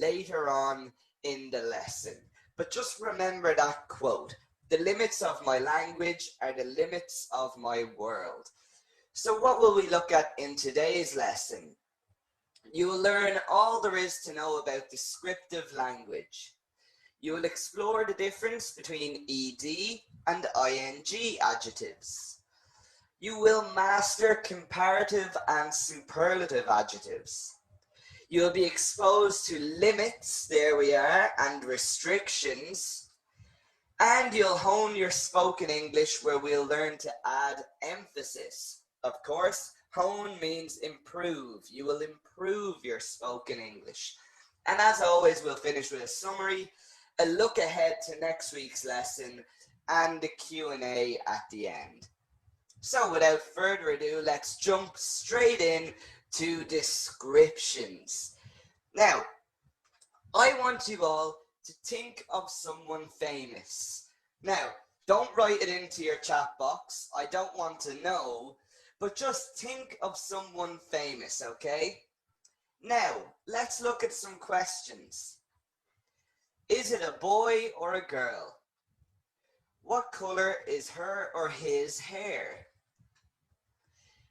later on in the lesson. But just remember that quote. The limits of my language are the limits of my world. So what will we look at in today's lesson? You will learn all there is to know about descriptive language. You will explore the difference between ed and ing adjectives. You will master comparative and superlative adjectives. You'll be exposed to limits, there we are, and restrictions. And you'll hone your spoken English where we'll learn to add emphasis. Of course, hone means improve. You will improve your spoken English. And as always, we'll finish with a summary, a look ahead to next week's lesson, and the Q&A at the end. So without further ado, let's jump straight in to descriptions. Now, I want you all to think of someone famous. Now, don't write it into your chat box. I don't want to know, but just think of someone famous, okay? Now, let's look at some questions. Is it a boy or a girl? What color is her or his hair?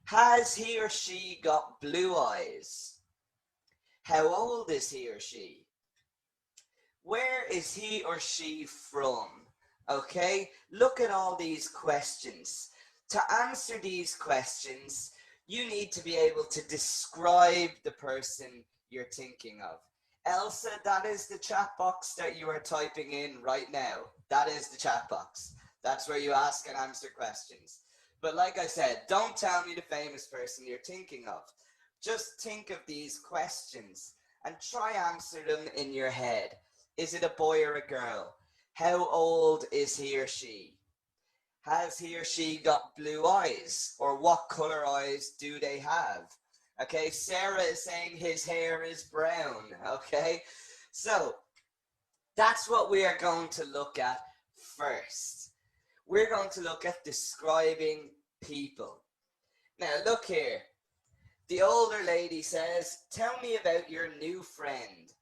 Has he or she got blue eyes? How old is he or she? Where is he or she from? Okay, look at all these questions. To answer these questions, you need to be able to describe the person you're thinking of. Elsa, that is the chat box that you are typing in right now. That is the chat box. That's where you ask and answer questions. But like I said, don't tell me the famous person you're thinking of. Just think of these questions and try answer them in your head. Is it a boy or a girl? How old is he or she? Has he or she got blue eyes? Or what color eyes do they have? Okay, Sarah is saying his hair is brown. Okay, so that's what we are going to look at first. We're going to look at describing people. Now look here. The older lady says, tell me about your new friend.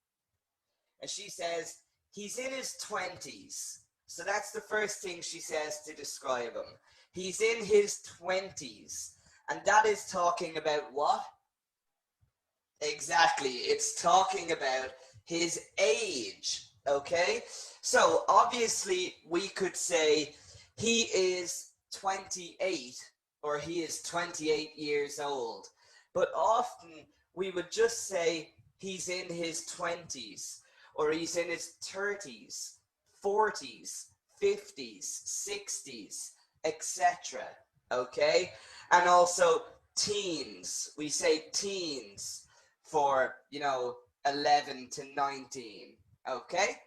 And she says, he's in his 20s. So that's the first thing she says to describe him. He's in his 20s. And that is talking about what? Exactly. It's talking about his age. Okay? So obviously we could say he is 28 or he is 28 years old. But often we would just say he's in his 20s or he's in his 30s, 40s, 50s, 60s, etc. Okay? And also teens. We say teens for, 11 to 19. Okay?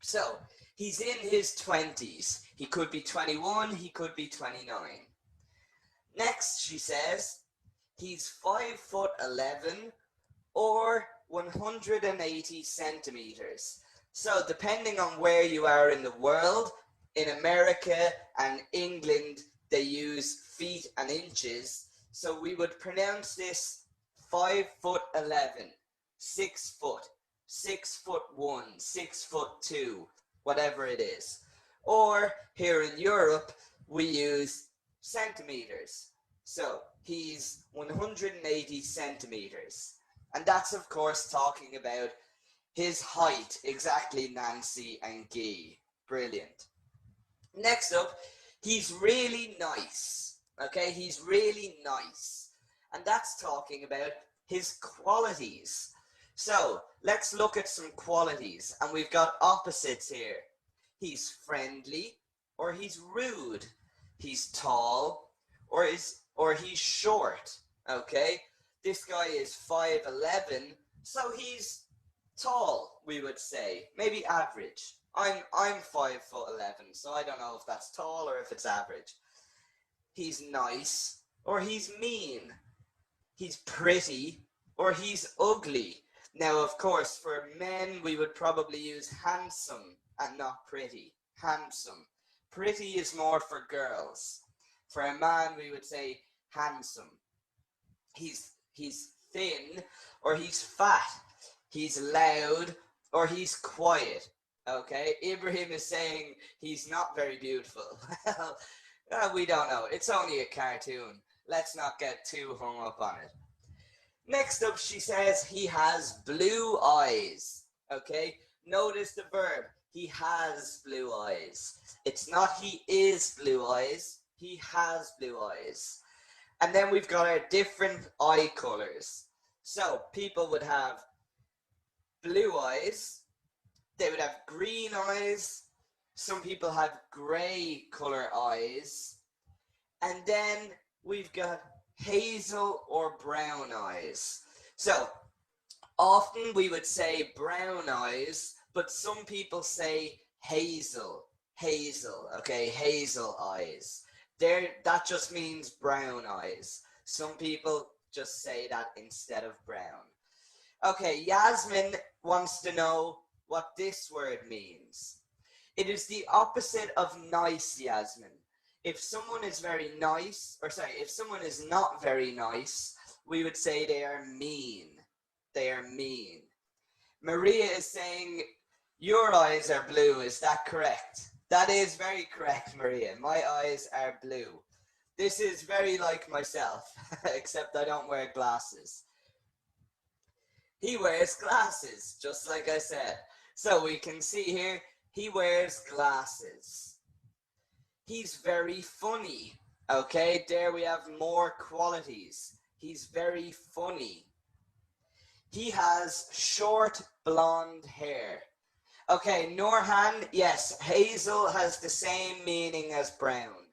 So, he's in his 20s. He could be 21, he could be 29. Next, she says, he's 5'11" or 180 centimeters. So, depending on where you are in the world, in America and England, they use feet and inches. So, we would pronounce this 5'11", 6 foot, 6'1", 6'2", whatever it is. Or here in Europe, we use centimeters. So he's 180 centimeters. And that's of course talking about his height. Exactly, Nancy and Guy. Brilliant. Next up, he's really nice. Okay, he's really nice. And that's talking about his qualities. So let's look at some qualities, and we've got opposites here. He's friendly or he's rude. He's tall or he's short. Okay, this guy is 5'11", so he's tall, we would say, maybe average. I'm 5'11", so I don't know if that's tall or if it's average. He's nice or he's mean. He's pretty or he's ugly. Now, of course, for men, we would probably use handsome and not pretty. Handsome. Pretty is more for girls. For a man, we would say handsome. He's thin or he's fat. he's loud, or he's quiet. Okay, Ibrahim is saying he's not very beautiful. We don't know. It's only a cartoon. Let's not get too hung up on it. Next up, she says he has blue eyes. Okay, notice the verb. He has blue eyes. It's not he is blue eyes. He has blue eyes. And then we've got our different eye colors. So people would have blue eyes. They would have green eyes. Some people have gray color eyes. And then we've got hazel or brown eyes. So often we would say brown eyes, but some people say hazel, okay, hazel eyes. That just means brown eyes. Some people just say that instead of brown. Okay, Yasmin wants to know what this word means. It is the opposite of nice, Yasmin. If someone is very nice, if someone is not very nice, we would say they are mean. They are mean. Maria is saying, your eyes are blue, is that correct? That is very correct, Maria. My eyes are blue. This is very like myself, except I don't wear glasses. He wears glasses, just like I said. So we can see here, he wears glasses. He's very funny. Okay, there we have more qualities. He's very funny. He has short blonde hair. Okay, Norhan, yes, hazel has the same meaning as brown.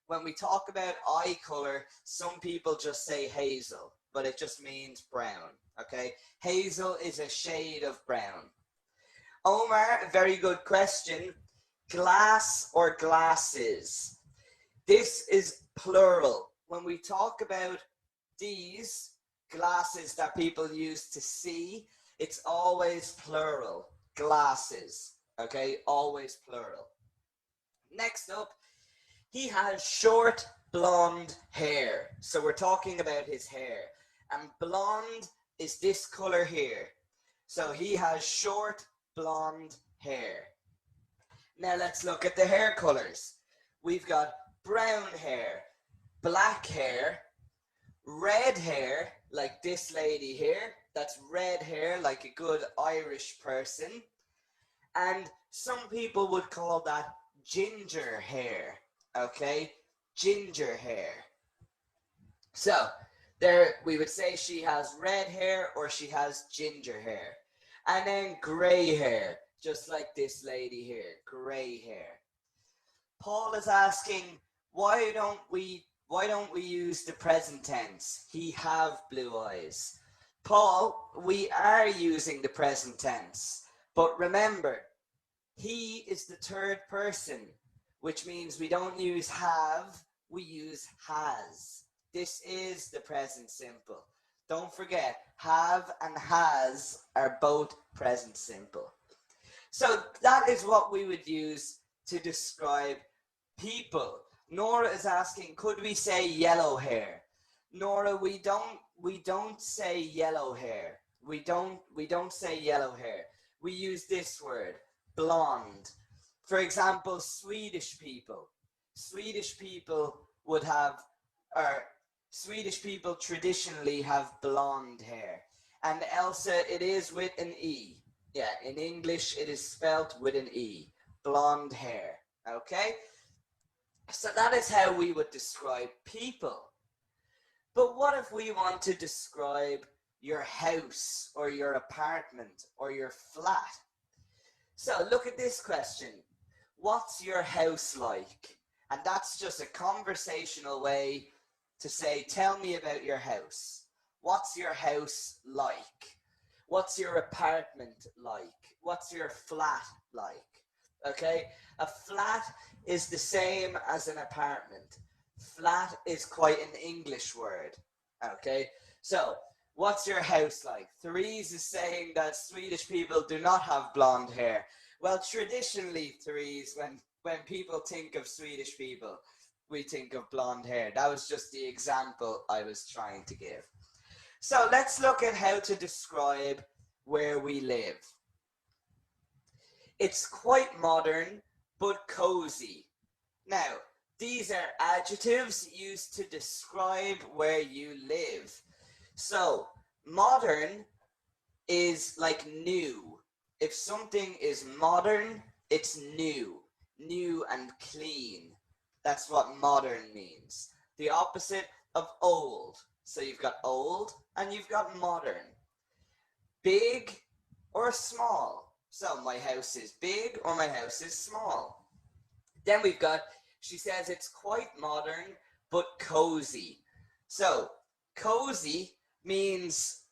When we talk about eye color, some people just say hazel, but it just means brown. Okay, hazel is a shade of brown. Omar, very good question. Glass or glasses? This is plural. When we talk about these glasses that people use to see, it's always plural. Glasses, okay? Always plural. Next up, he has short blonde hair. So we're talking about his hair. And blonde is this color here. So he has short blonde hair. Now let's look at the hair colors. We've got brown hair, black hair, red hair, like this lady here. That's red hair, like a good Irish person. And some people would call that ginger hair, okay? Ginger hair. So, there we would say she has red hair or she has ginger hair. And then gray hair, just like this lady here, gray hair. Paul is asking, why don't we use the present tense? He have blue eyes. Paul, we are using the present tense. But remember, he is the third person, which means we don't use have, we use has. This is the present simple. Don't forget, have and has are both present simple. So that is what we would use to describe people. Nora is asking, could we say yellow hair? Nora, we don't say yellow hair. We don't say yellow hair. We use this word, blonde. For example, Swedish people. Swedish people traditionally have blonde hair. And Elsa, it is with an E. Yeah, in English it is spelled with an E. Blonde hair. Okay? So that is how we would describe people. But what if we want to describe your house or your apartment or your flat? So look at this question. What's your house like? And that's just a conversational way to say, tell me about your house. What's your house like? What's your apartment like? What's your flat like? Okay, a flat is the same as an apartment. Flat is quite an English word. Okay, so what's your house like? Therese is saying that Swedish people do not have blonde hair. Well, traditionally, Therese, when people think of Swedish people, we think of blonde hair. That was just the example I was trying to give. So let's look at how to describe where we live. It's quite modern, but cozy. Now, these are adjectives used to describe where you live. So, modern is like new. If something is modern, it's new. New and clean. That's what modern means. The opposite of old. So you've got old and you've got modern. Big or small. So my house is big or my house is small. Then we've got, she says it's quite modern but cozy. So cozy means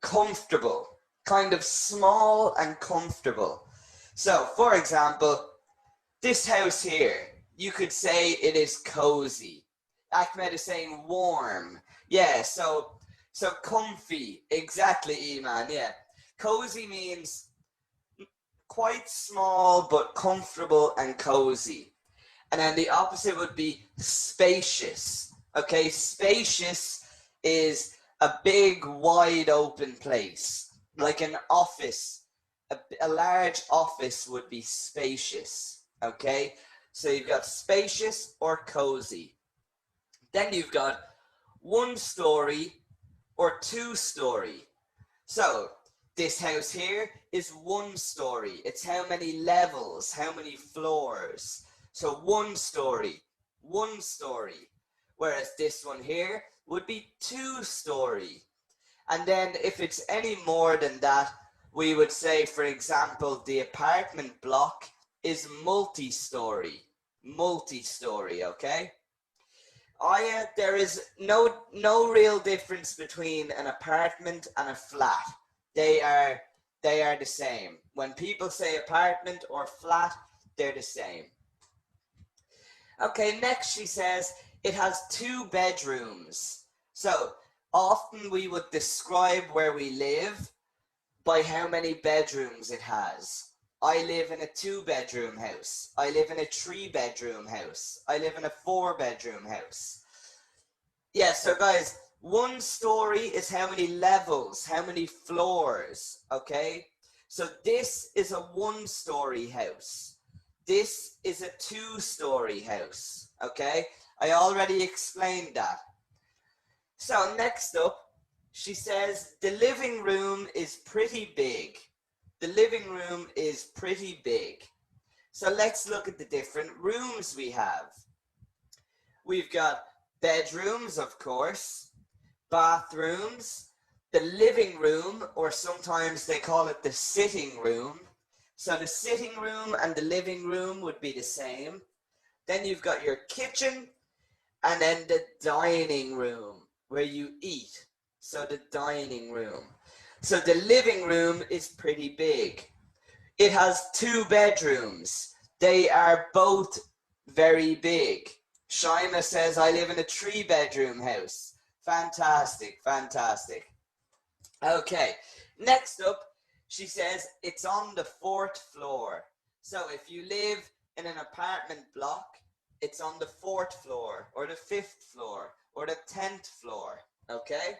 comfortable, kind of small and comfortable. So for example, this house here, you could say it is cozy. Ahmed is saying warm. Yeah, so comfy. Exactly, Iman. Yeah. Cozy means quite small but comfortable and cozy. And then the opposite would be spacious. Okay, spacious is a big, wide open place, like an office. A large office would be spacious. Okay, so you've got spacious or cozy. Then you've got one story or two story. So this house here is one story. It's how many levels, how many floors. So one story. Whereas this one here would be two story. And then if it's any more than that, we would say, for example, the apartment block is multi-story. Multi-story, okay? There is no real difference between an apartment and a flat. They are the same. When people say apartment or flat, they're the same. Okay, next she says it has 2 bedrooms. So often we would describe where we live by how many bedrooms it has. I live in a 2-bedroom house. I live in a 3-bedroom house. I live in a 4-bedroom house. Yeah, so guys, one story is how many levels, how many floors, okay? So this is a 1-story house. This is a 2-story house, okay? I already explained that. So next up, she says the living room is pretty big. The living room is pretty big. So let's look at the different rooms we have. We've got bedrooms, of course, bathrooms, the living room, or sometimes they call it the sitting room. So the sitting room and the living room would be the same. Then you've got your kitchen and then the dining room where you eat. So the dining room. So the living room is pretty big. It has 2 bedrooms. They are both very big. Shaima says, I live in a 3-bedroom house. Fantastic, fantastic. Okay, next up, she says it's on the 4th floor. So if you live in an apartment block, it's on the 4th floor or the 5th floor or the 10th floor, okay?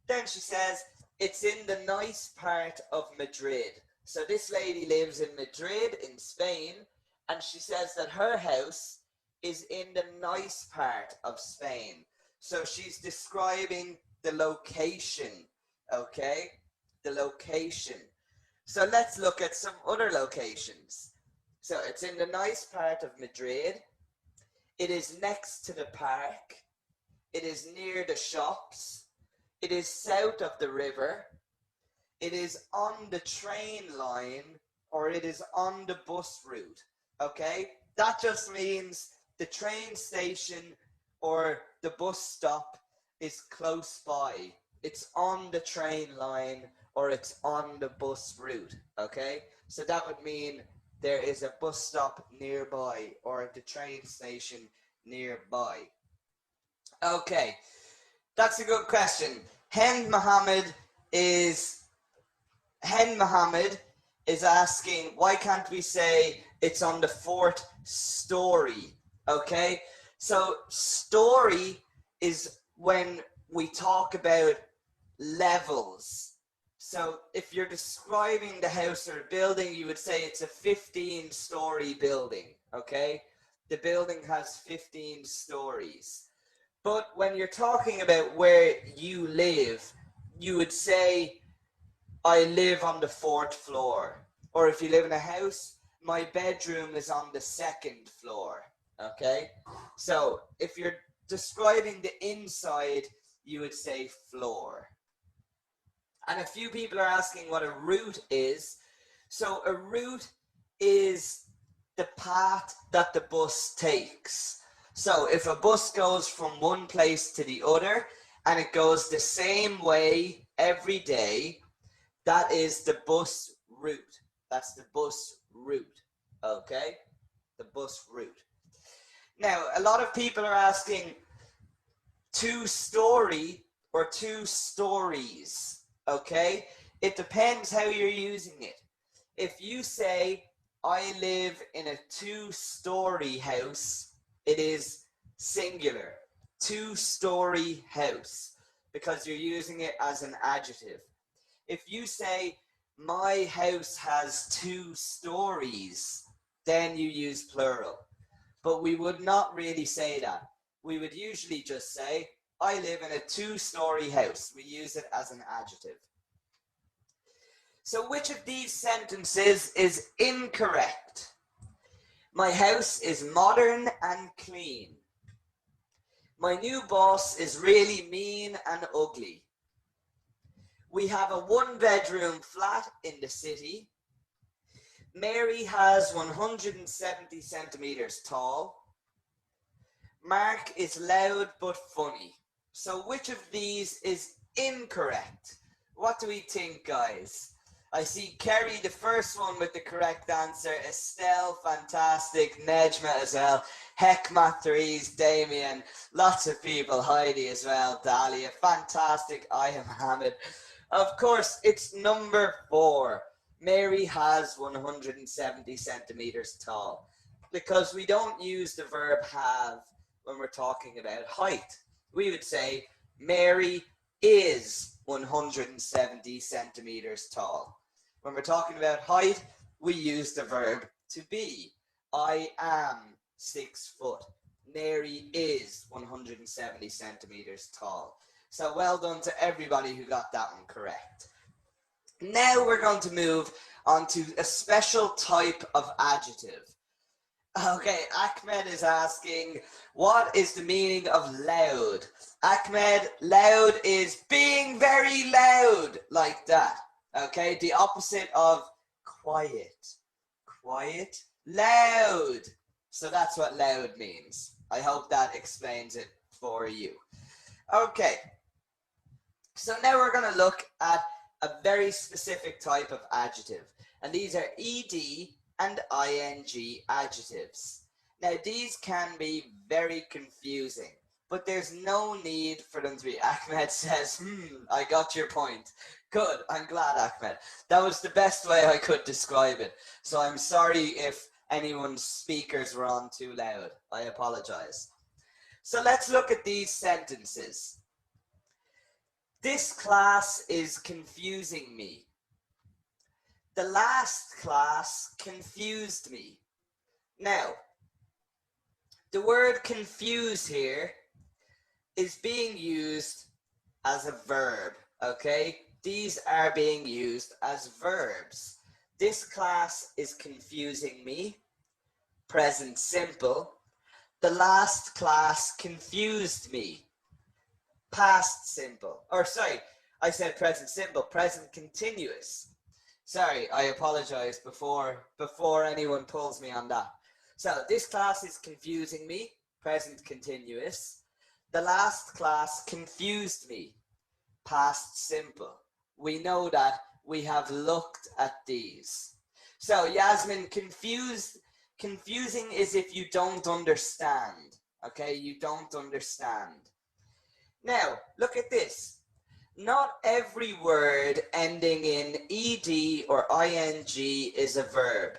Then she says it's in the nice part of Madrid. So this lady lives in Madrid in Spain, and she says that her house is in the nice part of Spain. So she's describing the location, okay? The location. So let's look at some other locations. So it's in the nice part of Madrid. It is next to the park. It is near the shops. It is south of the river. It is on the train line, or it is on the bus route, okay? That just means the train station or the bus stop is close by. It's on the train line or it's on the bus route, okay? So that would mean there is a bus stop nearby or the train station nearby. Okay, that's a good question. Hen Mohammed is asking, why can't we say it's on the 4th story? Okay, so story is when we talk about levels. So if you're describing the house or building, you would say it's a 15-story building, okay? The building has 15 stories. But when you're talking about where you live, you would say, I live on the 4th floor. Or if you live in a house, my bedroom is on the 2nd floor, okay? So if you're describing the inside, you would say floor. And a few people are asking what a route is. So a route is the path that the bus takes. So if a bus goes from one place to the other and it goes the same way every day, that is the bus route. That's the bus route, okay? The bus route. Now, a lot of people are asking 2-story or 2 stories, okay? It depends how you're using it. If you say, I live in a 2-story house, it is singular, 2-story house, because you're using it as an adjective. If you say, my house has 2 stories, then you use plural. But we would not really say that. We would usually just say, I live in a 2-story house. We use it as an adjective. So which of these sentences is incorrect? My house is modern and clean. My new boss is really mean and ugly. We have a 1-bedroom flat in the city. Mary has 170 centimeters tall. Mark is loud but funny. So which of these is incorrect? What do we think, guys? I see Kerry, the first one with the correct answer. Estelle, fantastic. Nejma as well. Hekma, Therese, Damien. Lots of people. Heidi as well. Dahlia, fantastic. I am Mohammed. Of course, it's number 4. Mary has 170 centimeters tall. Because we don't use the verb have when we're talking about height. We would say, Mary is 170 centimeters tall. When we're talking about height, we use the verb to be. I am 6 foot. Mary is 170 centimeters tall. So well done to everybody who got that one correct. Now we're going to move on to a special type of adjective. Okay, Ahmed is asking, what is the meaning of loud? Ahmed, loud is being very loud, like that. Okay, the opposite of quiet. Quiet, loud. So that's what loud means. I hope that explains it for you. Okay, so now we're going to look at a very specific type of adjective. And these are ed and ing adjectives. Now these can be very confusing, but there's no need for them to be. Ahmed says, I got your point. Good, I'm glad, Ahmed. That was the best way I could describe it. So I'm sorry if anyone's speakers were on too loud. I apologize. So let's look at these sentences. This class is confusing me. The last class confused me. Now, the word confuse here is being used as a verb, okay? These are being used as verbs. This class is confusing me. Present simple. The last class confused me. Past simple. Or sorry, I said present simple, present continuous. Sorry, I apologize before anyone pulls me on that. So this class is confusing me, present continuous. The last class confused me, past simple. We know that we have looked at these. So Yasmin, confusing is if you don't understand, okay? You don't understand. Now, look at this. Not every word ending in ed or ing is a verb.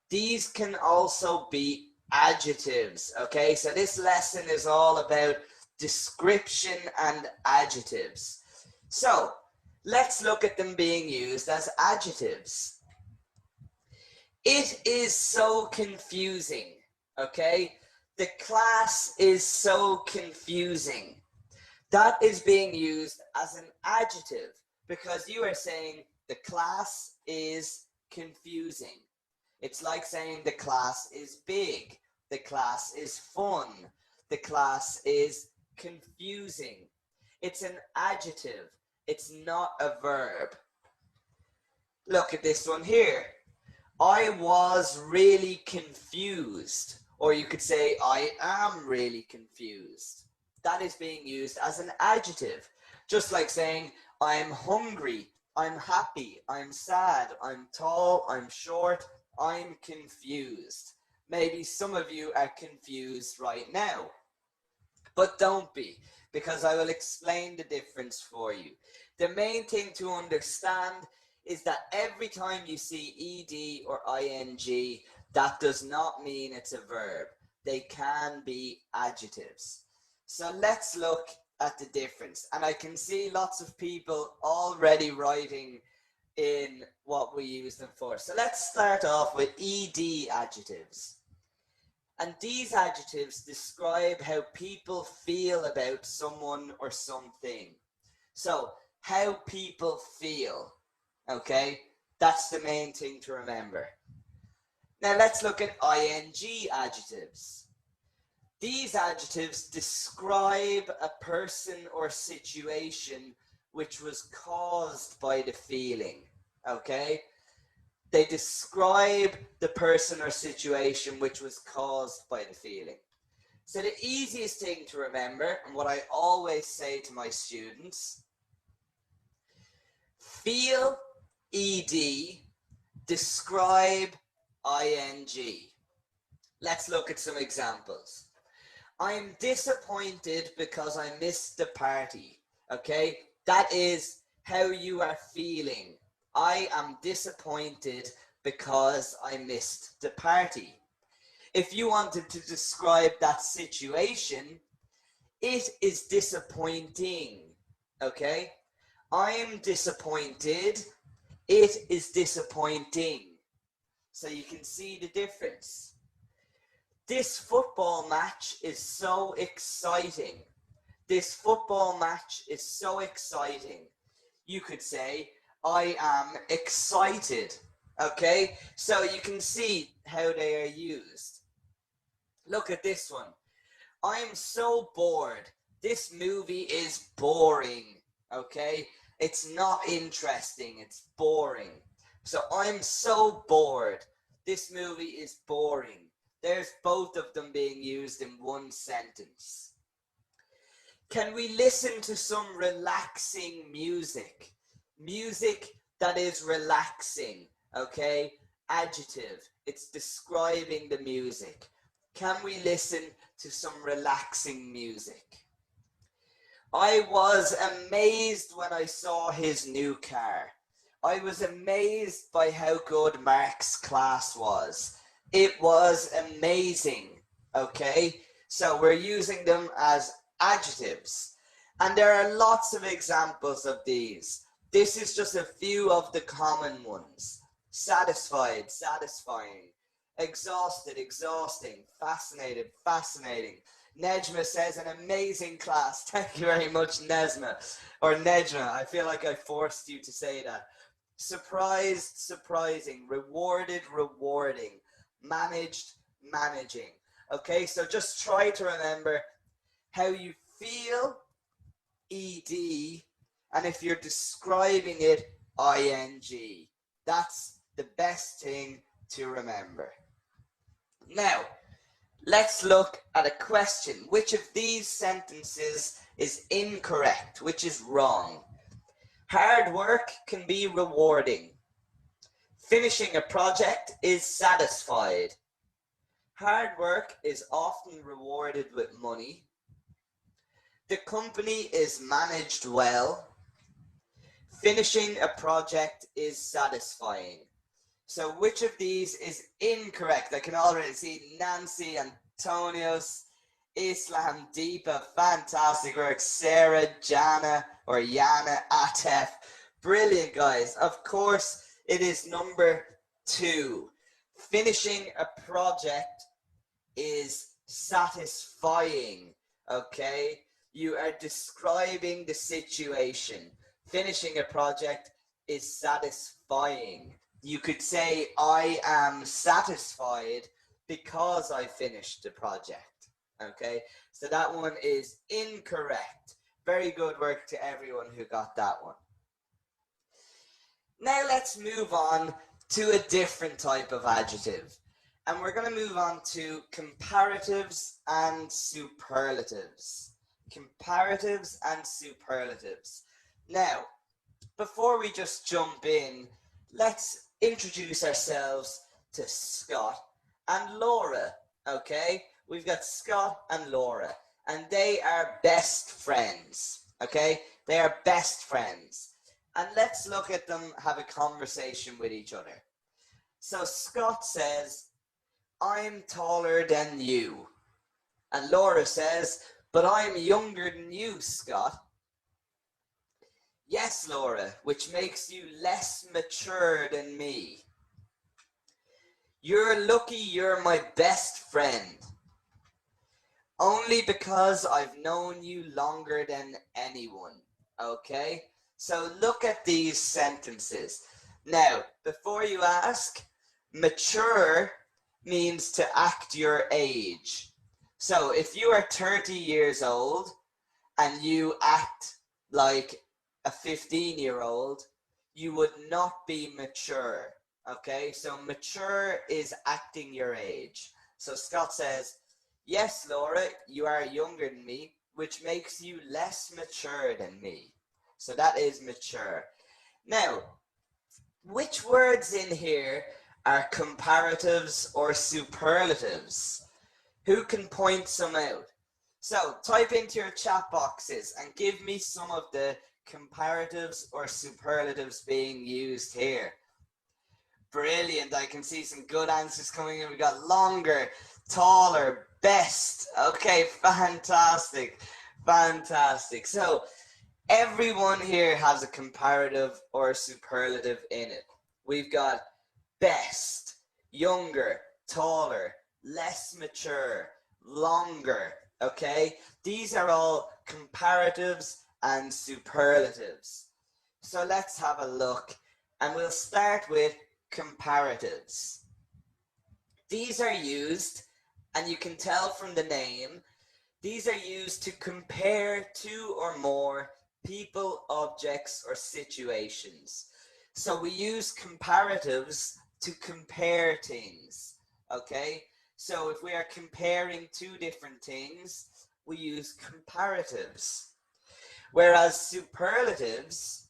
These can also be adjectives, okay? So this lesson is all about description and adjectives. So, Let's look at them being used as adjectives. It is so confusing, okay? The class is so confusing. That is being used as an adjective because you are saying the class is confusing. It's like saying the class is big, the class is fun, the class is confusing. It's an adjective, it's not a verb. Look at this one here. I was really confused. Or you could say, I am really confused. That is being used as an adjective. Just like saying, I'm hungry, I'm happy, I'm sad, I'm tall, I'm short, I'm confused. Maybe some of you are confused right now. But don't be, because I will explain the difference for you. The main thing to understand is that every time you see ed or ing, that does not mean it's a verb. They can be adjectives. So let's look at the difference. And I can see lots of people already writing in what we use them for. So let's start off with ed adjectives. And these adjectives describe how people feel about someone or something. So, how people feel, okay? That's the main thing to remember. Now let's look at ing adjectives. These adjectives describe a person or situation which was caused by the feeling, okay? They describe the person or situation which was caused by the feeling. So the easiest thing to remember, and what I always say to my students, feel ed, describe ing. Let's look at some examples. I'm disappointed because I missed the party. Okay, that is how you are feeling. I am disappointed because I missed the party. If you wanted to describe that situation, it is disappointing. Okay, I'm disappointed. It is disappointing. So you can see the difference. This football match is so exciting. This football match is so exciting. You could say, I am excited. Okay, so you can see how they are used. Look at this one. I'm so bored. This movie is boring. Okay, it's not interesting. It's boring. So I'm so bored. This movie is boring. There's both of them being used in one sentence. Can we listen to some relaxing music? Music that is relaxing, okay? Adjective, it's describing the music. Can we listen to some relaxing music? I was amazed when I saw his new car. I was amazed by how good Mark's class was. It was amazing, okay? So we're using them as adjectives. And there are lots of examples of these. This is just a few of the common ones. Satisfied, satisfying. Exhausted, exhausting. Fascinated, fascinating. Nejma says, an amazing class. Thank you very much, Nesma. Or Nejma, I feel like I forced you to say that. Surprised, surprising. Rewarded, rewarding. Managed, managing. Okay, so just try to remember how you feel, ed, and if you're describing it, ing. That's the best thing to remember. Now, let's look at a question. Which of these sentences is incorrect? Which is wrong? Hard work can be rewarding. Finishing a project is satisfied. Hard work is often rewarded with money. The company is managed well. Finishing a project is satisfying. So which of these is incorrect? I can already see Nancy, Antonios, Islam, Deepa, fantastic work. Sarah, Jana, or Yana, Atef, Brilliant, guys. Of course, it is number 2. Finishing a project is satisfying. Okay? You are describing the situation. Finishing a project is satisfying. You could say, I am satisfied because I finished the project. Okay? So that one is incorrect. Very good work to everyone who got that one. Now let's move on to a different type of adjective. And we're going to move on to comparatives and superlatives. Comparatives and superlatives. Now, before we just jump in, let's introduce ourselves to Scott and Laura. Okay? We've got Scott and Laura, and they are best friends. Okay? They are best friends. And let's look at them have a conversation with each other. So Scott says, I'm taller than you. And Laura says, but I'm younger than you, Scott. Yes, Laura, which makes you less mature than me. You're lucky you're my best friend. Only because I've known you longer than anyone. Okay? So look at these sentences. Now, before you ask, mature means to act your age. So if you are 30 years old and you act like a 15-year-old, you would not be mature. Okay, so mature is acting your age. So Scott says, yes, Laura, you are younger than me, which makes you less mature than me. So that is mature. Now, which words in here are comparatives or superlatives? Who can point some out? So type into your chat boxes and give me some of the comparatives or superlatives being used here. Brilliant. I can see some good answers coming in. We got longer, taller, best. Okay, fantastic. Fantastic. So everyone here has a comparative or a superlative in it. We've got best, younger, taller, less mature, longer. Okay, these are all comparatives and superlatives. So let's have a look, and we'll start with comparatives. These are used, and you can tell from the name, these are used to compare two or more people, objects, or situations. So we use comparatives to compare things. Okay, so if we are comparing two different things, we use comparatives. Whereas superlatives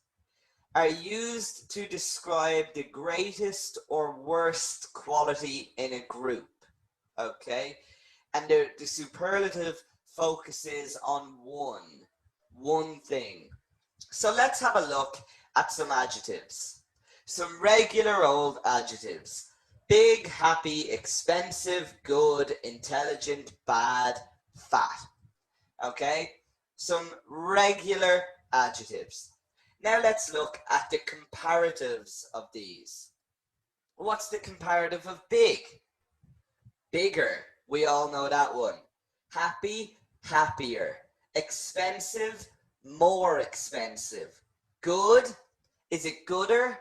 are used to describe the greatest or worst quality in a group. Okay, and the superlative focuses on one thing. So let's have a look at some adjectives. Some regular old adjectives. Big, happy, expensive, good, intelligent, bad, fat. Okay? Some regular adjectives. Now let's look at the comparatives of these. What's the comparative of big? Bigger. We all know that one. Happy, happier. Expensive, more expensive. Good, is it gooder?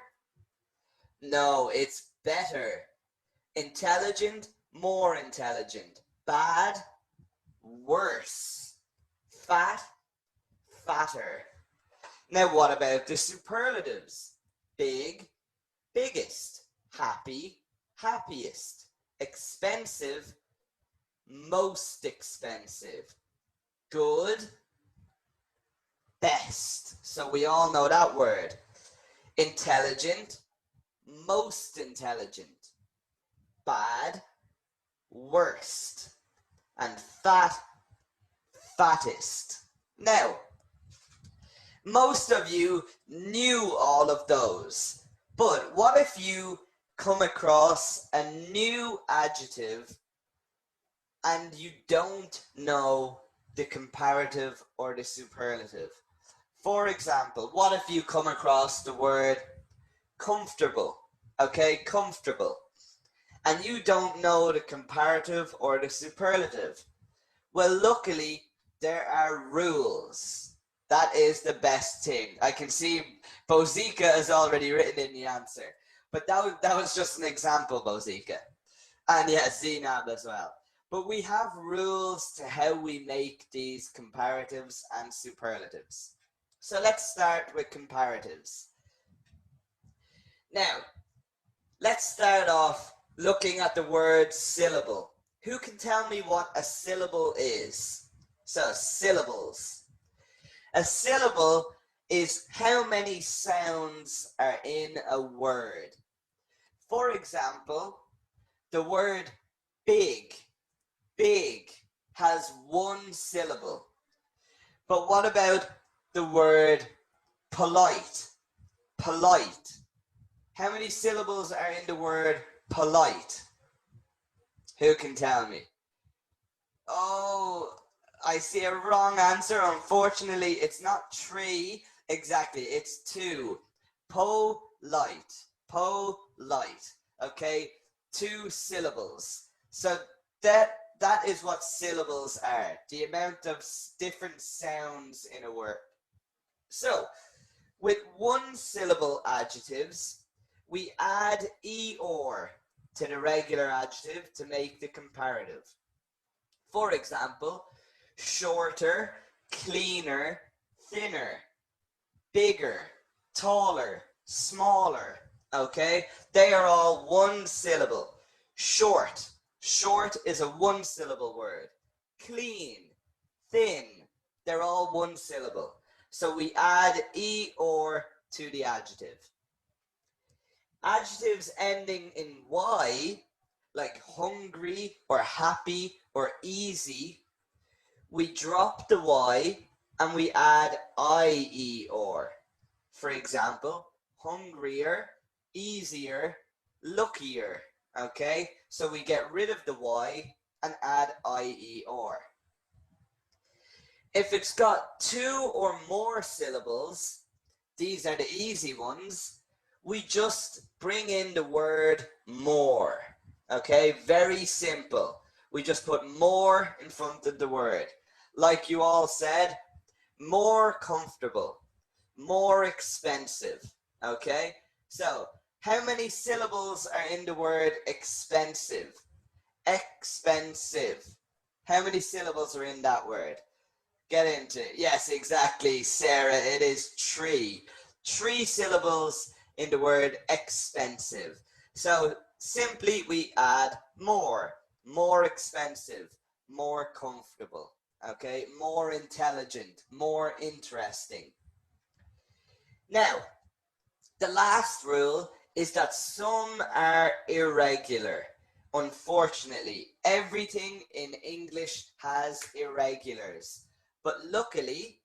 No, it's better. Intelligent, more intelligent. Bad, worse. Fat, fatter. Now what about the superlatives? Big, biggest. Happy, happiest. Expensive, most expensive. Good, best. So we all know that word. Intelligent, most intelligent. Bad, worst. And fat, fattest. Now, most of you knew all of those, but what if you come across a new adjective and you don't know the comparative or the superlative? For example, what if you come across the word comfortable? Okay, comfortable. And you don't know the comparative or the superlative. Well, luckily, there are rules. That is the best thing. I can see Bozika has already written in the answer. But that was just an example, Bozika. And yes, Zainab as well. But we have rules to how we make these comparatives and superlatives. So let's start with comparatives. Now, let's start off looking at the word syllable. Who can tell me what a syllable is? So, syllables. A syllable is how many sounds are in a word. For example, the word big, big has one syllable. But what about the word polite, polite? How many syllables are in the word polite? Who can tell me? Oh, I see a wrong answer. Unfortunately, it's not 3 exactly, it's 2. Polite, polite. Okay, 2 syllables. So that is what syllables are. The amount of different sounds in a word. So, with 1 syllable adjectives, we add "-or" to the regular adjective to make the comparative. For example, shorter, cleaner, thinner, bigger, taller, smaller. Okay, they are all 1 syllable. Short, short is a 1 syllable word. Clean, thin, they're all 1 syllable. So we add "-or" to the adjective. Adjectives ending in Y, like hungry or happy or easy, we drop the Y and we add "-or". For example, hungrier, easier, luckier. Okay, so we get rid of the Y and add "-or". If it's got 2 or more syllables, these are the easy ones, we just bring in the word more. Okay, very simple. We just put more in front of the word. Like you all said, more comfortable, more expensive. Okay, so how many syllables are in the word expensive? Expensive. How many syllables are in that word? Get into it. Yes, exactly, Sarah. It is 3. 3 syllables in the word expensive. So simply we add more, more expensive, more comfortable, okay, more intelligent, more interesting. Now, the last rule is that some are irregular. Unfortunately, everything in English has irregulars. But luckily,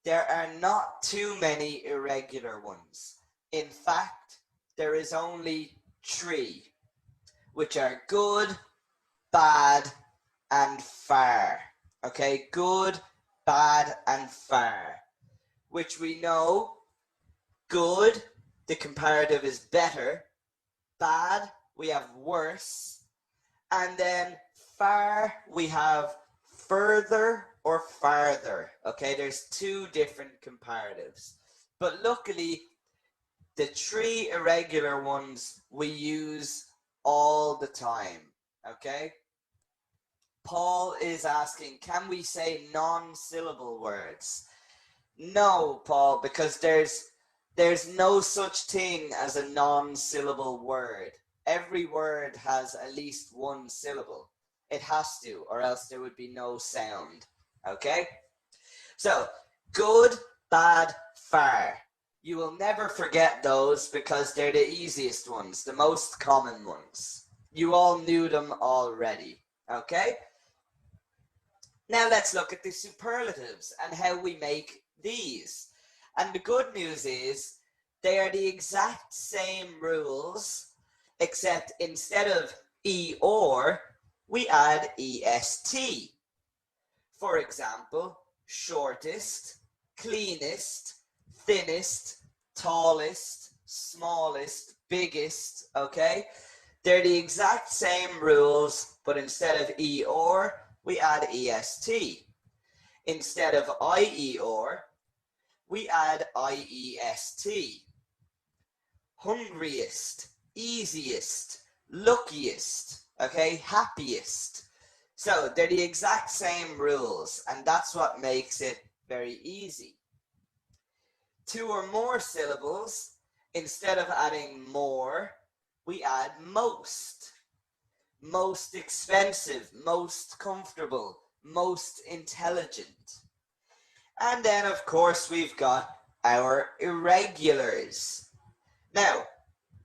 there are not too many irregular ones. In fact, there is only 3, which are good, bad, and far. Okay, good, bad, and far. Which we know, good, the comparative is better. Bad, we have worse. And then far, we have further or farther. Okay, there's 2 different comparatives. But luckily, the 3 irregular ones we use all the time. Okay? Paul is asking, can we say non-syllable words? No, Paul, because there's no such thing as a non-syllable word. Every word has at least 1 syllable. It has to, or else there would be no sound. Okay? So, good, bad, far. You will never forget those because they're the easiest ones, the most common ones. You all knew them already. Okay? Now let's look at the superlatives and how we make these. And the good news is they are the exact same rules, except instead of "-or", we add "est". For example, shortest, cleanest, thinnest, tallest, smallest, biggest, okay? They're the exact same rules, but instead of E-or, we add EST. Instead of I-E-or, we add IEST. Hungriest, easiest, luckiest, okay, happiest. So they're the exact same rules, and that's what makes it very easy. Two or more syllables, instead of adding more, we add most. Most expensive, most comfortable, most intelligent. And then, of course, we've got our irregulars. Now,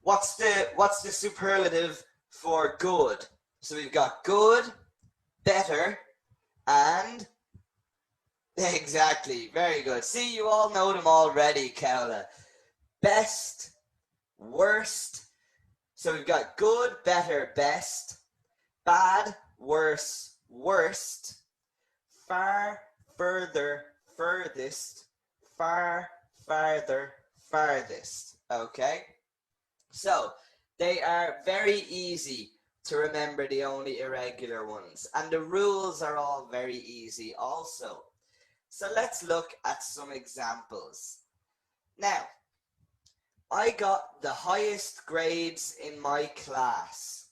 what's the superlative for good? So we've got good, better, and exactly, very good. See, you all know them already, Kaula. Best, worst. So we've got good, better, best, bad, worse, worst, far, further, furthest, far, farther, farthest. Okay? So they are very easy to remember, the only irregular ones. And the rules are all very easy also. So let's look at some examples. Now, I got the highest grades in my class.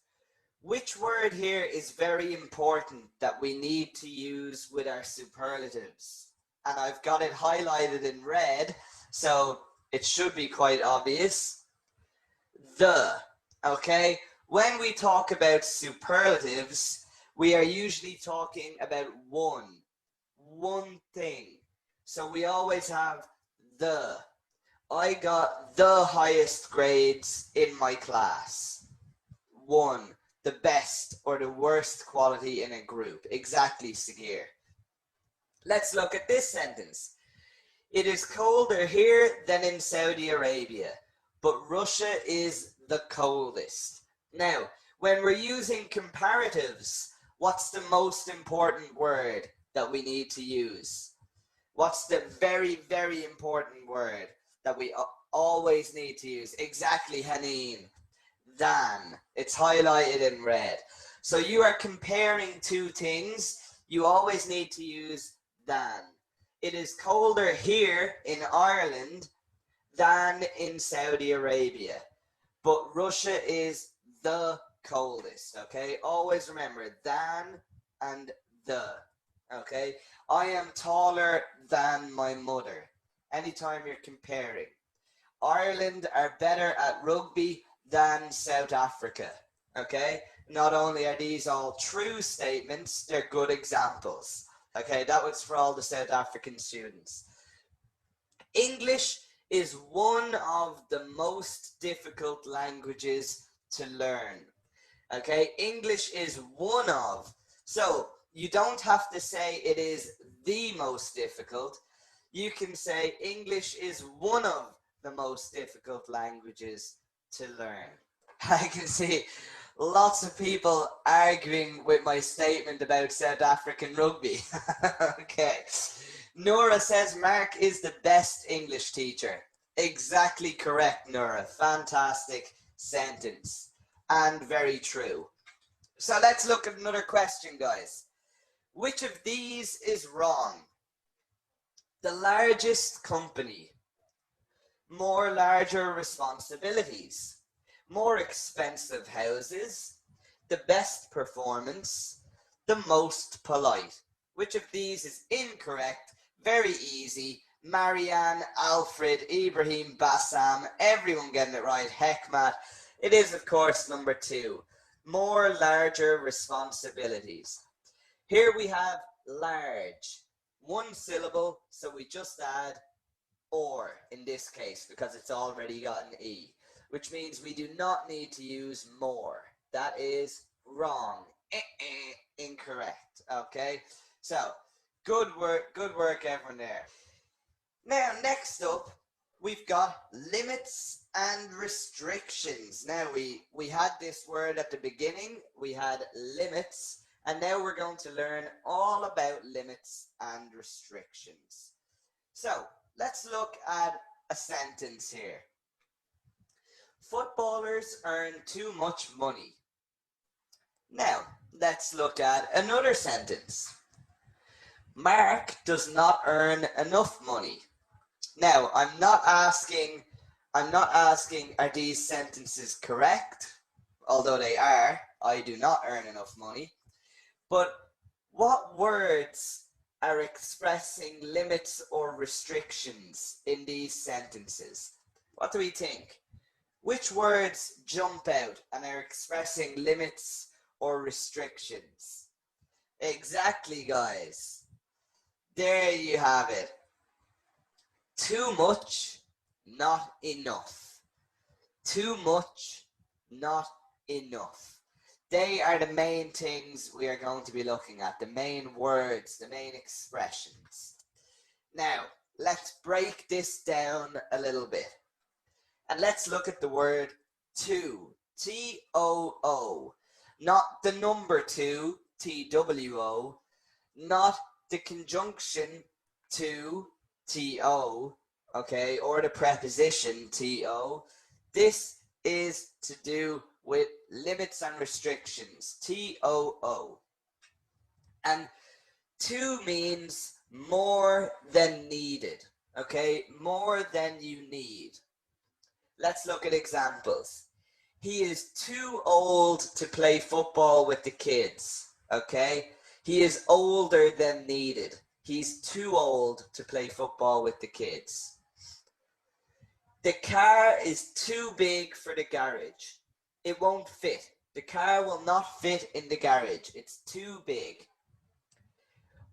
Which word here is very important that we need to use with our superlatives? And I've got it highlighted in red, so it should be quite obvious. The, okay? When we talk about superlatives, we are usually talking about one thing. So we always have the. I got the highest grades in my class. One, the best or the worst quality in a group. Exactly, Sagir. Let's look at this sentence. It is colder here than in Saudi Arabia, but Russia is the coldest. Now, when we're using comparatives, what's the most important word that we need to use? What's the very, very important word that we always need to use? Exactly, Haneen. Than. It's highlighted in red. So you are comparing two things. You always need to use than. It is colder here in Ireland than in Saudi Arabia. But Russia is the coldest, okay? Always remember than and the, okay? I am taller than my mother. Anytime you're comparing. Ireland are better at rugby than South Africa, okay? Not only are these all true statements, they're good examples. Okay, that was for all the South African students. English is one of the most difficult languages to learn. Okay, English is one of. So you don't have to say it is the most difficult. You can say English is one of the most difficult languages to learn. I can see lots of people arguing with my statement about South African rugby. Okay. Nora says Mark is the best English teacher. Exactly correct, Nora. Fantastic sentence. And very true. So let's look at another question, guys. Which of these is wrong? The largest company. More larger responsibilities. More expensive houses. The best performance. The most polite. Which of these is incorrect? Very easy. Marianne, Alfred, Ibrahim, Bassam, everyone getting it right. Hekmat. It is, of course, number 2. More larger responsibilities. Here we have large. One syllable, so we just add or in this case because it's already got an E, which means we do not need to use more. That is wrong. Incorrect. Okay, so good work everyone there. Now next up we've got limits and restrictions. Now we had this word at the beginning, we had limits, and now we're going to learn all about limits and restrictions. So let's look at a sentence here. Footballers earn too much money. Now, let's look at another sentence. Mark does not earn enough money. Now, I'm not asking, are these sentences correct? Although they are, I do not earn enough money. But what words are expressing limits or restrictions in these sentences? What do we think? Which words jump out and are expressing limits or restrictions? Exactly, guys. There you have it. Too much, not enough. Too much, not enough. They are the main things we are going to be looking at, the main words, the main expressions. Now, let's break this down a little bit. And let's look at the word too. T-O-O. Not the number two, T-W-O. Not the conjunction to, T-O. Okay, or the preposition T-O. This is to do with limits and restrictions, T-O-O. And to means more than needed, okay? More than you need. Let's look at examples. He is too old to play football with the kids, okay? He is older than needed. He's too old to play football with the kids. The car is too big for the garage. It won't fit. The car will not fit in the garage. It's too big.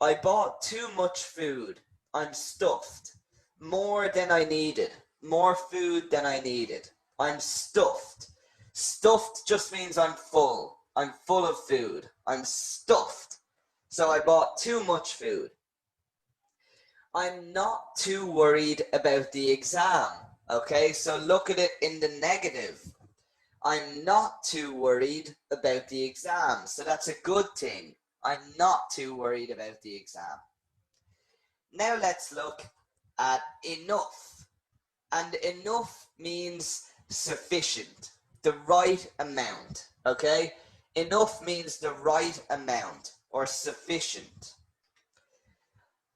I bought too much food. I'm stuffed. More than I needed. More food than I needed. I'm stuffed. Stuffed just means I'm full. I'm full of food. I'm stuffed. So I bought too much food. I'm not too worried about the exam. Okay, so look at it in the negative. I'm not too worried about the exam. So that's a good thing. I'm not too worried about the exam. Now let's look at enough. And enough means sufficient, the right amount, okay? Enough means the right amount or sufficient.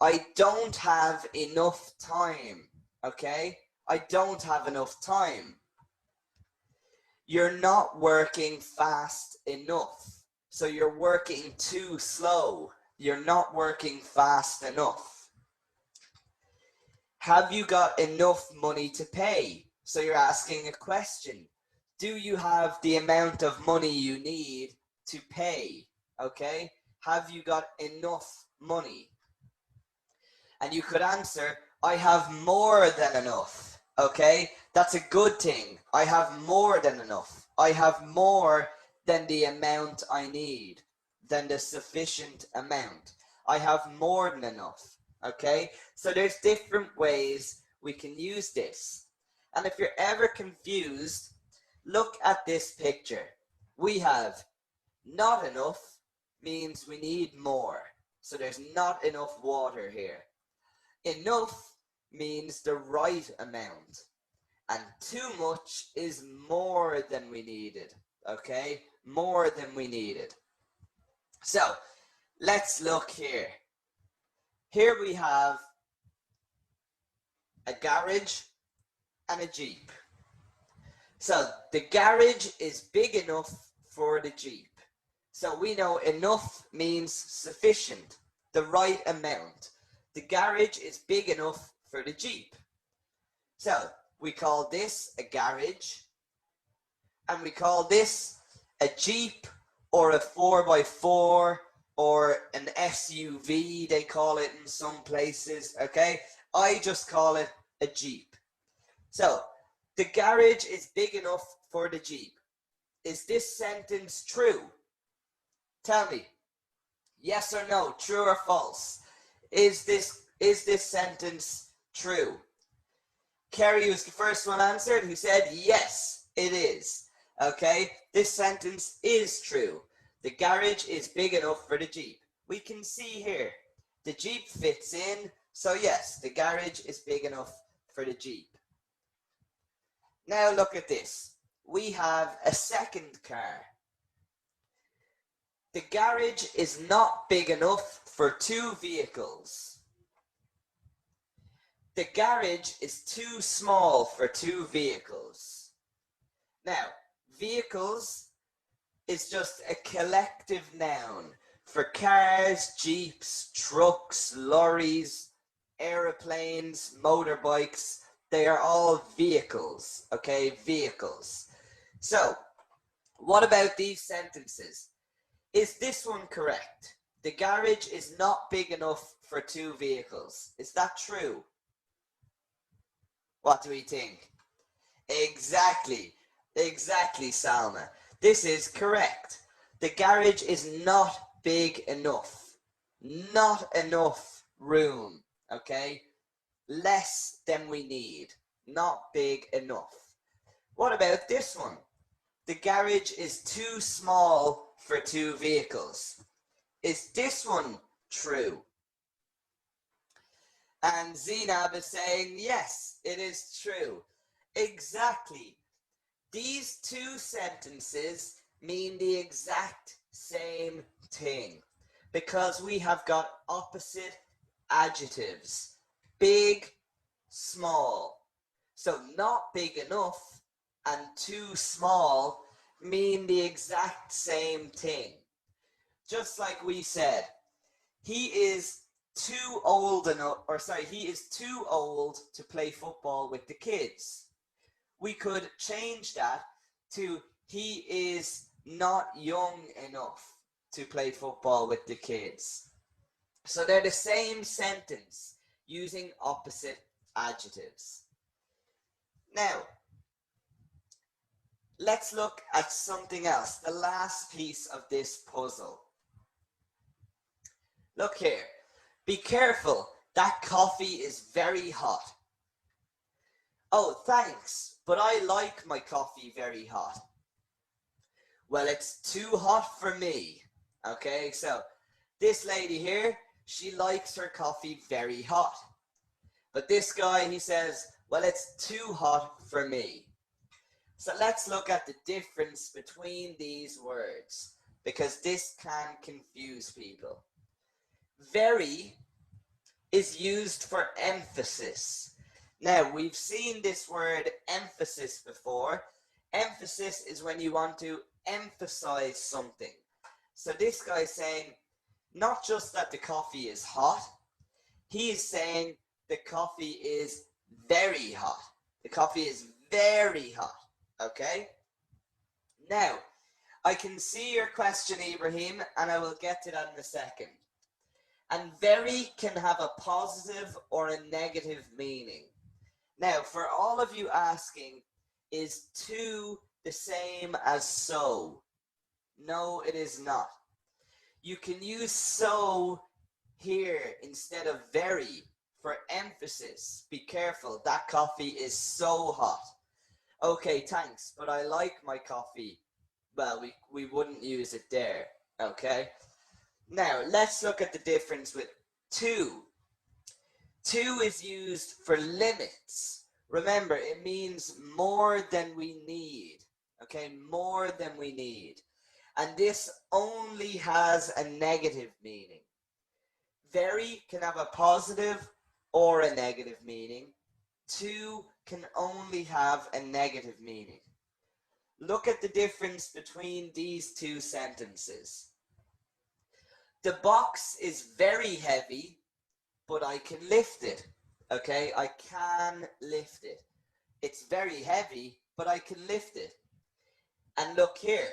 I don't have enough time, okay? I don't have enough time. You're not working fast enough. So you're working too slow. You're not working fast enough. Have you got enough money to pay? So you're asking a question. Do you have the amount of money you need to pay? Okay? Have you got enough money? And you could answer, I have more than enough. Okay? That's a good thing. I have more than enough. I have more than the amount I need, than the sufficient amount. I have more than enough. Okay? So there's different ways we can use this. And if you're ever confused, look at this picture. We have not enough means we need more. So there's not enough water here. Enough means the right amount. And too much is more than we needed. Okay? More than we needed. So, let's look here. Here we have a garage and a Jeep. So, the garage is big enough for the Jeep. So we know enough means sufficient, the right amount. The garage is big enough for the Jeep. So we call this a garage, and we call this a Jeep or a 4x4 or an SUV, they call it in some places, okay? I just call it a Jeep. So the garage is big enough for the Jeep. Is this sentence true? Tell me, yes or no, true or false? Is this sentence true? Kerry was the first one answered, who said yes, it is. Okay, this sentence is true. The garage is big enough for the Jeep. We can see here, the Jeep fits in, so yes, the garage is big enough for the Jeep. Now look at this. We have a second car. The garage is not big enough for two vehicles. The garage is too small for two vehicles. Now, vehicles is just a collective noun for cars, jeeps, trucks, lorries, aeroplanes, motorbikes. They are all vehicles, okay? Vehicles. So, what about these sentences? Is this one correct? The garage is not big enough for two vehicles. Is that true? What do we think? Exactly. Exactly, Salma. This is correct. The garage is not big enough. Not enough room, okay? Less than we need. Not big enough. What about this one? The garage is too small for two vehicles. Is this one true? And Zainab is saying, yes, it is true. Exactly. These two sentences mean the exact same thing because we have got opposite adjectives. Big, small. So not big enough and too small mean the exact same thing. Just like we said, he is too old he is too old to play football with the kids. We could change that to he is not young enough to play football with the kids. So they're the same sentence using opposite adjectives. Now, let's look at something else, the last piece of this puzzle. Look here. Be careful, that coffee is very hot. Oh, thanks, but I like my coffee very hot. Well, it's too hot for me. Okay, so this lady here, she likes her coffee very hot. But this guy, he says, well, it's too hot for me. So let's look at the difference between these words, because this can confuse people. Very is used for emphasis. Now, we've seen this word emphasis before. Emphasis is when you want to emphasize something. So this guy's saying, not just that the coffee is hot, he is saying the coffee is very hot. The coffee is very hot, okay? Now, I can see your question, Ibrahim, and I will get to that in a second. And very can have a positive or a negative meaning. Now, for all of you asking, is to the same as so? No, it is not. You can use so here instead of very for emphasis. Be careful, that coffee is so hot. Okay, thanks, but I like my coffee. Well, we wouldn't use it there, okay? Now, let's look at the difference with to. To is used for limits. Remember, it means more than we need. Okay, more than we need. And this only has a negative meaning. Very can have a positive or a negative meaning. To can only have a negative meaning. Look at the difference between these two sentences. The box is very heavy, but I can lift it. Okay, I can lift it. It's very heavy, but I can lift it. And look here,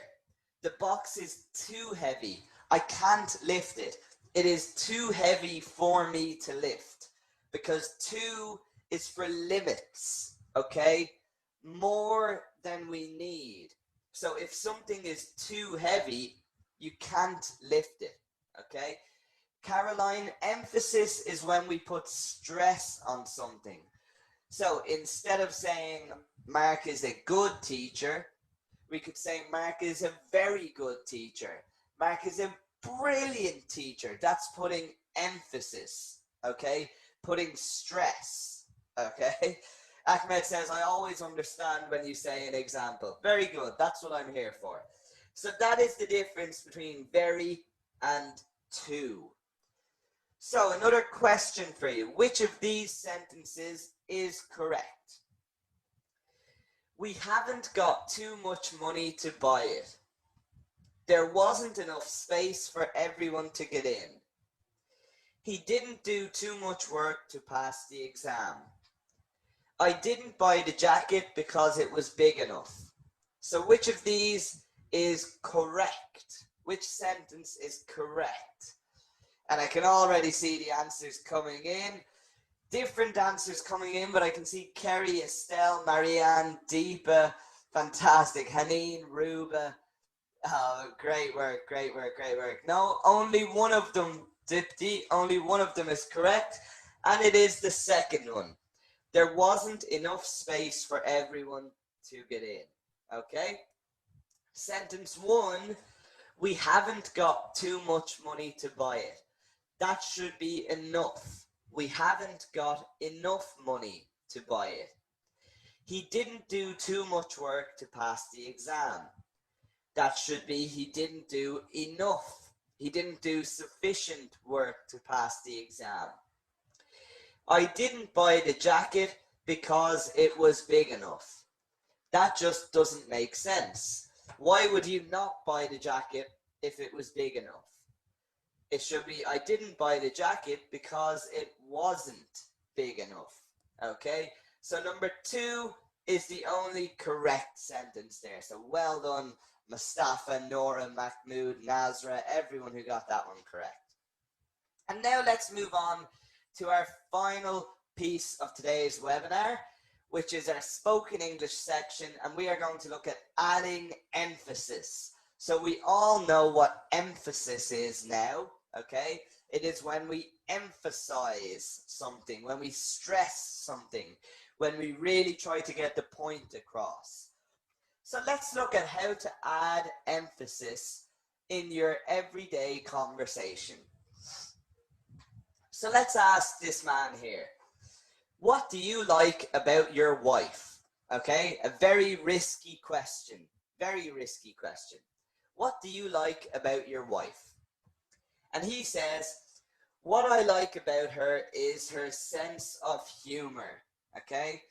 the box is too heavy. I can't lift it. It is too heavy for me to lift because too is for limits, okay? More than we need. So if something is too heavy, you can't lift it, okay? Caroline, emphasis is when we put stress on something. So instead of saying Mark is a good teacher, we could say Mark is a very good teacher. Mark is a brilliant teacher. That's putting emphasis, okay? Putting stress, okay? Ahmed says, I always understand when you say an example. Very good. That's what I'm here for. So that is the difference between very and to. So another question for you. Which of these sentences is correct? We haven't got too much money to buy it. There wasn't enough space for everyone to get in. He didn't do too much work to pass the exam. I didn't buy the jacket because it was big enough. So which of these is correct? Which sentence is correct? And I can already see the answers coming in. Different answers coming in, but I can see Kerry, Estelle, Marianne, Deepa, fantastic. Haneen, Ruba. Oh, great work, great work, great work. No, only one of them, Dipti, only one of them is correct, and it is the second one. There wasn't enough space for everyone to get in. Okay? Sentence one, we haven't got too much money to buy it. That should be enough. We haven't got enough money to buy it. He didn't do too much work to pass the exam. That should be he didn't do enough. He didn't do sufficient work to pass the exam. I didn't buy the jacket because it was big enough. That just doesn't make sense. Why would you not buy the jacket if it was big enough? It should be, I didn't buy the jacket because it wasn't big enough. Okay, so number two is the only correct sentence there. So well done, Mustafa, Nora, Mahmoud, Nazra, everyone who got that one correct. And now let's move on to our final piece of today's webinar, which is our spoken English section, and we are going to look at adding emphasis. So we all know what emphasis is now, okay? It is when we emphasize something, when we stress something, when we really try to get the point across. So let's look at how to add emphasis in your everyday conversation. So let's ask this man here. What do you like about your wife? Okay, a very risky question. Very risky question. What do you like about your wife? And he says, what I like about her is her sense of humor. Okay,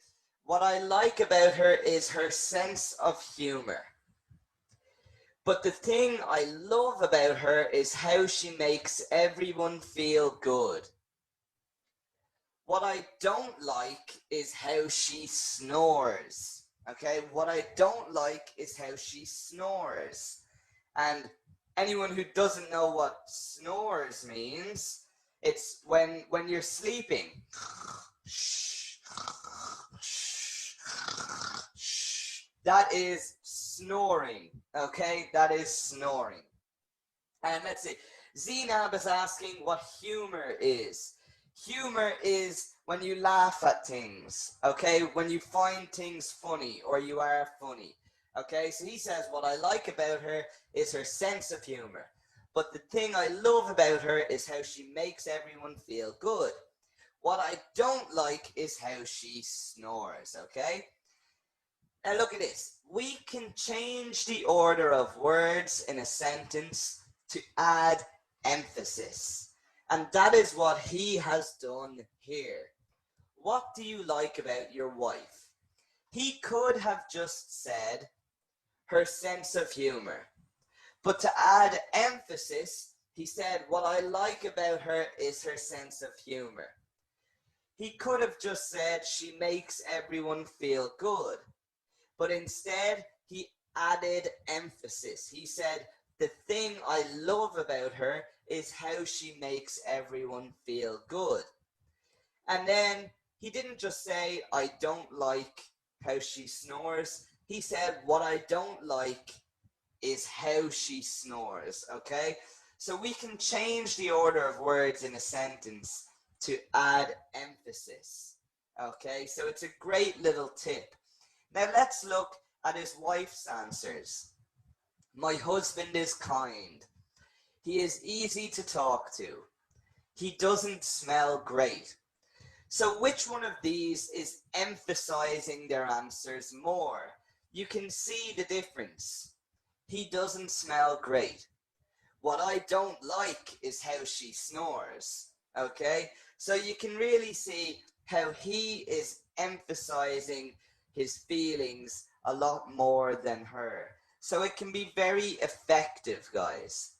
what I like about her is her sense of humor. But the thing I love about her is how she makes everyone feel good. What I don't like is how she snores. Okay, what I don't like is how she snores. And anyone who doesn't know what snores means, it's when you're sleeping. That is snoring. Okay, that is snoring. And let's see, Zainab is asking what humor is. Humor is when you laugh at things, okay? When you find things funny or you are funny, okay? So he says, what I like about her is her sense of humor. But the thing I love about her is how she makes everyone feel good. What I don't like is how she snores, okay? Now look at this. We can change the order of words in a sentence to add emphasis. And that is what he has done here. What do you like about your wife? He could have just said her sense of humor. But to add emphasis, he said, what I like about her is her sense of humor. He could have just said she makes everyone feel good. But instead, he added emphasis. He said, the thing I love about her is how she makes everyone feel good. And then he didn't just say, I don't like how she snores. He said, what I don't like is how she snores, okay? So we can change the order of words in a sentence to add emphasis, okay? So it's a great little tip. Now let's look at his wife's answers. My husband is kind. He is easy to talk to. He doesn't smell great. So which one of these is emphasizing their answers more? You can see the difference. He doesn't smell great. What I don't like is how she snores. Okay? So you can really see how he is emphasizing his feelings a lot more than her. So it can be very effective, guys.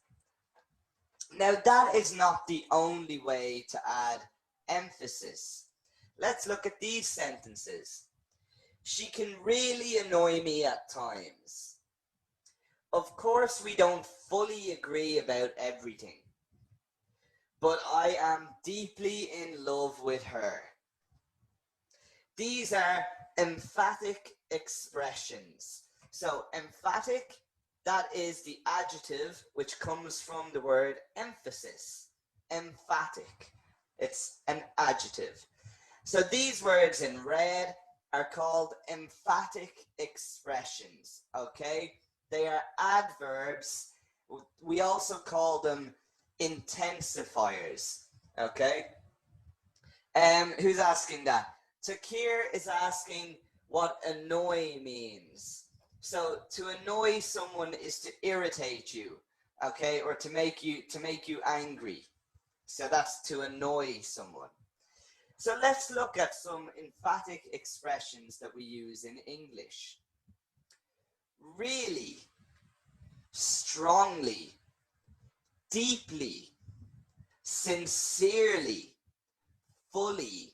Now, that is not the only way to add emphasis. Let's look at these sentences. She can really annoy me at times. Of course, we don't fully agree about everything, but I am deeply in love with her. These are emphatic expressions. So, emphatic, that is the adjective which comes from the word emphasis. Emphatic. It's an adjective. So these words in red are called emphatic expressions, okay? They are adverbs. We also call them intensifiers, okay? Who's asking that? Takir is asking what annoy means. So to annoy someone is to irritate you, okay, or to make you angry. So that's to annoy someone. So let's look at some emphatic expressions that we use in English. Really, strongly, deeply, sincerely, fully,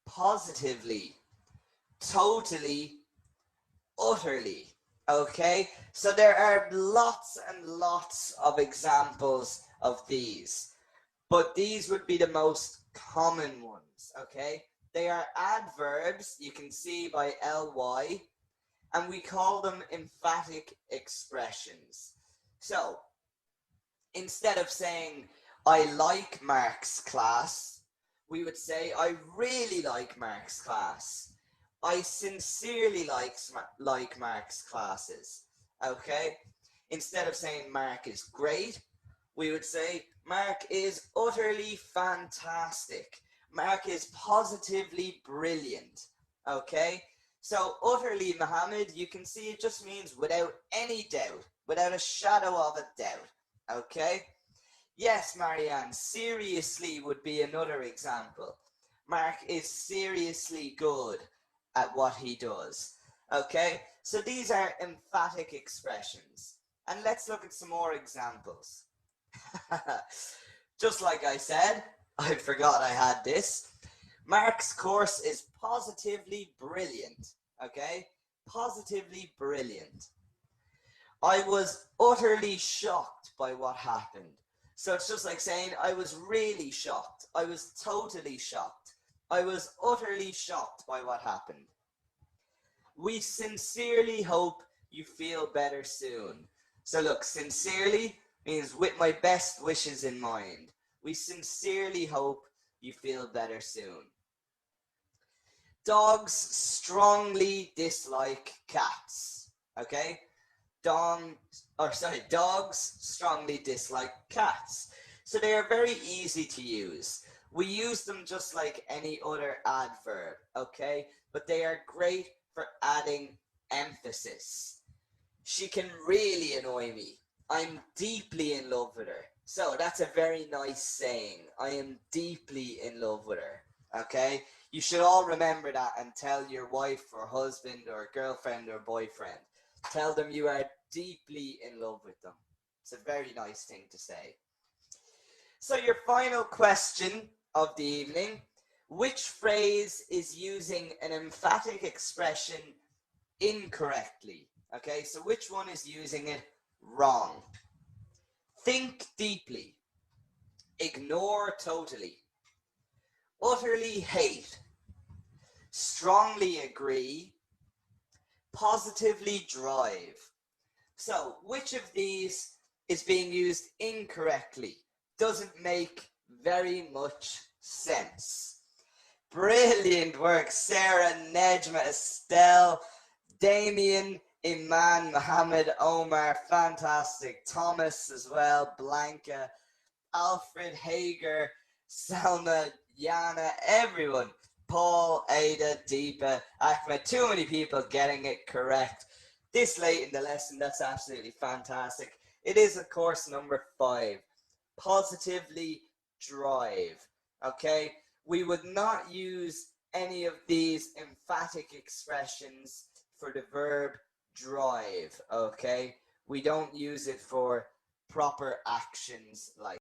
positively, totally, utterly. Okay, so there are lots and lots of examples of these, but these would be the most common ones. Okay, they are adverbs, you can see by ly, and we call them emphatic expressions. So instead of saying I like Mark's class, we would say I really like Mark's class. I sincerely like Mark's classes. Okay? Instead of saying Mark is great, we would say Mark is utterly fantastic. Mark is positively brilliant. Okay? So utterly, Mohammed, you can see it just means without any doubt, without a shadow of a doubt. Okay? Yes, Marianne, seriously would be another example. Mark is seriously good at what he does. Okay? So these are emphatic expressions. And let's look at some more examples. Just like I said, I forgot I had this. Mark's course is positively brilliant. Okay? Positively brilliant. I was utterly shocked by what happened. So it's just like saying I was really shocked. I was totally shocked. I was utterly shocked by what happened. We sincerely hope you feel better soon. So look, sincerely means with my best wishes in mind. We sincerely hope you feel better soon. Dogs strongly dislike cats. Okay? Dogs strongly dislike cats. So they are very easy to use. We use them just like any other adverb, okay? But they are great for adding emphasis. She can really annoy me. I'm deeply in love with her. So that's a very nice saying. I am deeply in love with her, okay? You should all remember that and tell your wife or husband or girlfriend or boyfriend. Tell them you are deeply in love with them. It's a very nice thing to say. So your final question of the evening, which phrase is using an emphatic expression incorrectly? Okay, so which one is using it wrong? Think deeply. Ignore totally. Utterly hate. Strongly agree. Positively drive. So, which of these is being used incorrectly? Doesn't make very much sense. Brilliant work, Sarah, Nejma, Estelle, Damien, Iman, Mohammed, Omar, fantastic. Thomas as well, Blanca, Alfred, Hager, Salma, Yana, everyone. Paul, Ada, Deepa, Ahmed, too many people getting it correct. This late in the lesson, that's absolutely fantastic. It is, of course, number 5. Positively drive. Okay? We would not use any of these emphatic expressions for the verb drive. Okay? We don't use it for proper actions like